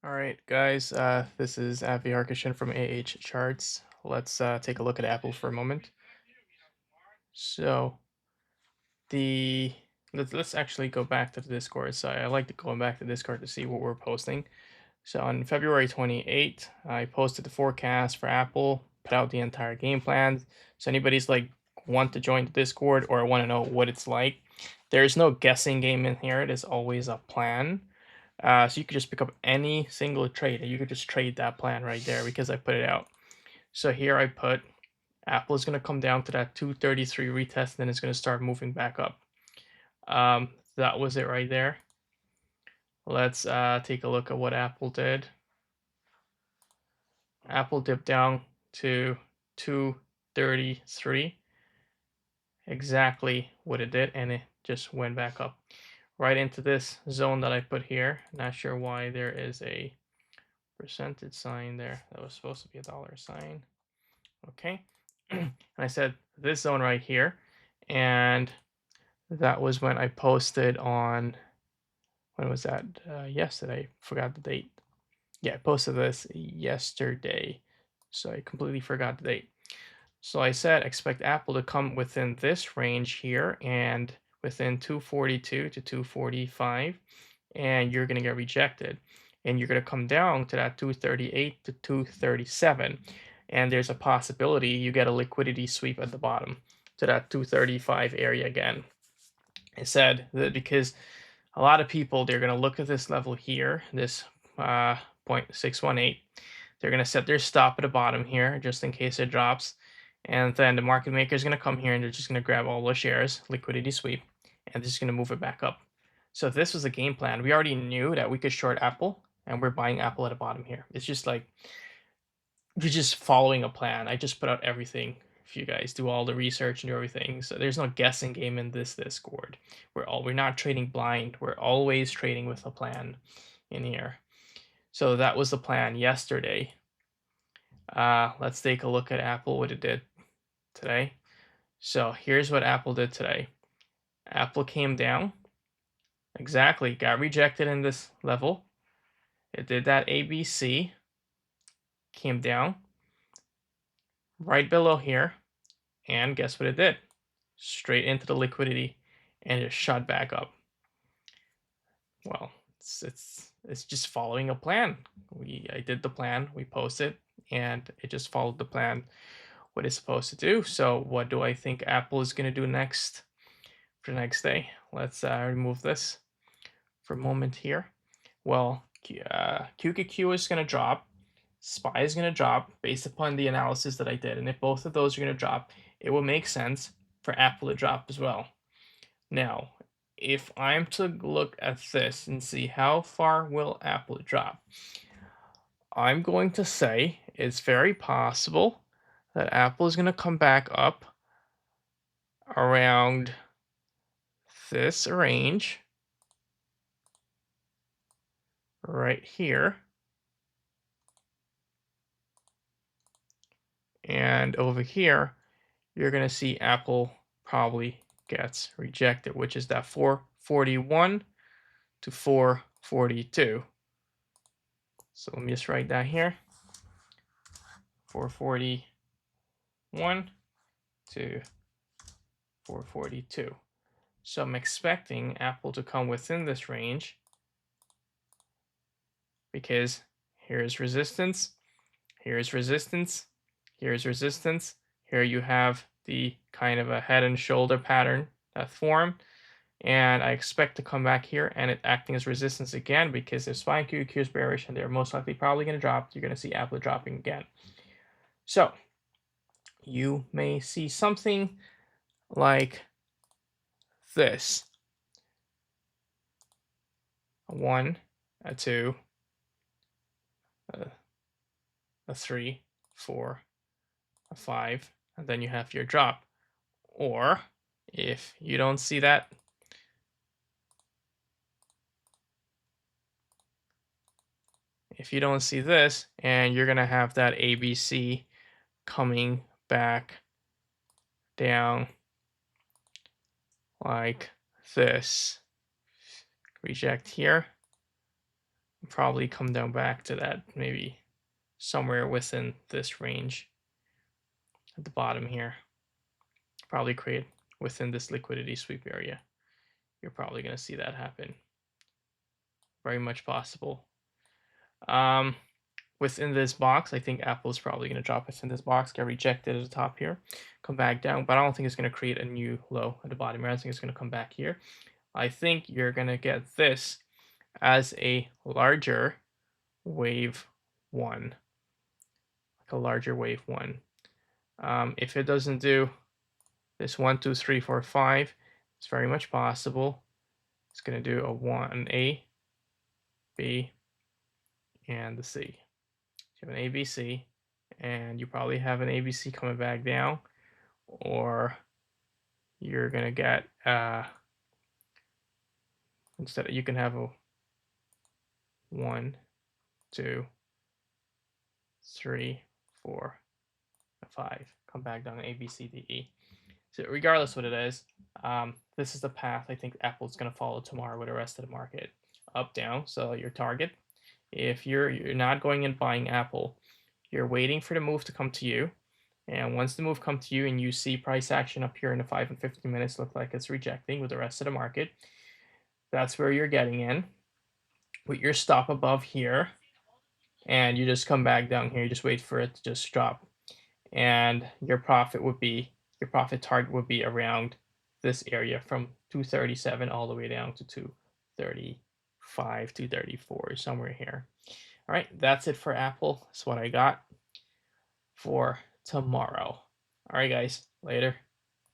All right, guys, this is Avi Harkishan from AH Charts. Let's take a look at Apple for a moment. So the let's actually go back to the Discord. So I like to go back to Discord to see what we're posting. So on February 28th, I posted the forecast for Apple, put out the entire game plan. So anybody's like want to join the Discord or want to know what it's like, there's no guessing game in here. It is always a plan. So you could just pick up any single trade and you could just trade that plan right there because I put it out. So here I put Apple is going to come down to that 233 retest, then it's going to start moving back up. That was it right there. Let's take a look at what Apple did. Apple dipped down to 233, exactly what it did, and it just went back up right into this zone that I put here. Not sure why there is a percentage sign there. That was supposed to be a dollar sign. Okay. And I said this zone right here. And that was when I posted on, when was that? Yesterday. Forgot the date. Yeah, I posted this yesterday. So I completely forgot the date. So I said expect Apple to come within this range here and within 242 to 245, and you're going to get rejected. And you're going to come down to that 238 to 237. And there's a possibility you get a liquidity sweep at the bottom to that 235 area again. I said that because a lot of people, they're going to look at this level here, this 0.618. They're going to set their stop at the bottom here just in case it drops. And then the market maker is going to come here and they're just going to grab all those shares, liquidity sweep, and they're just going to move it back up. So this was a game plan. We already knew that we could short Apple, and we're buying Apple at the bottom here. It's just like we're just following a plan. I just put out everything. If you guys do all the research and do everything, so there's no guessing game in this Discord. We're not trading blind. We're always trading with a plan in here. So that was the plan yesterday. Let's take a look at Apple, what it did today. So here's what Apple did today. Apple came down, exactly, got rejected in this level. It did that ABC, came down right below here, and guess what it did? Straight into the liquidity and it shot back up. Well, it's just following a plan. I did the plan, we posted, and it just followed the plan what it's supposed to do. So what do I think Apple is going to do next for the next day? Let's remove this for a moment here. Well, QQQ is going to drop. SPY is going to drop based upon the analysis that I did. And if both of those are going to drop, it will make sense for Apple to drop as well. Now, if I'm to look at this and see how far will Apple drop, I'm going to say it's very possible that Apple is going to come back up around this range right here. And over here, you're going to see Apple probably gets rejected, which is that 441 to 442. So let me just write that here. 441 to 442. So I'm expecting Apple to come within this range because here's resistance, here's resistance, here's resistance. Here you have the kind of a head and shoulder pattern that formed. And I expect to come back here and it acting as resistance again because if SPY and QQQ is bearish and they're most likely probably going to drop, you're going to see Apple dropping again. So you may see something like this. A 1, a 2, a 3, 4, a 5, and then you have your drop. Or if you don't see that, if you don't see this, and you're going to have that ABC coming back down like this. Reject here, probably come down back to that, maybe somewhere within this range at the bottom here. Probably create within this liquidity sweep area. You're probably going to see that happen. Very much possible. Um, within this box, I think Apple is probably going to drop within this box, get rejected at the top here, come back down, but I don't think it's going to create a new low at the bottom here. I think it's going to come back here. I think you're going to get this as a larger wave one, like a larger wave one. If it doesn't do this 1, 2, 3, 4, 5, it's very much possible. It's going to do an A, B, and the C. So you have an A, B, C, and you probably have an A, B, C coming back down, or you're going to get, instead of, you can have a 1, 2, 3, 4, 5, come back down A, B, C, D, E. So regardless what it is, this is the path I think Apple's going to follow tomorrow with the rest of the market. Up, down, so your target. If you're not going and buying Apple, you're waiting for the move to come to you. And once the move comes to you and you see price action up here in the 5 and 15 minutes look like it's rejecting with the rest of the market, that's where you're getting in with your stop above here. And you just come back down here. You just wait for it to just drop. And your profit target would be around this area from 237 all the way down to 235, 234, somewhere here. All right, that's it for Apple. That's what I got for tomorrow. All right, guys, later.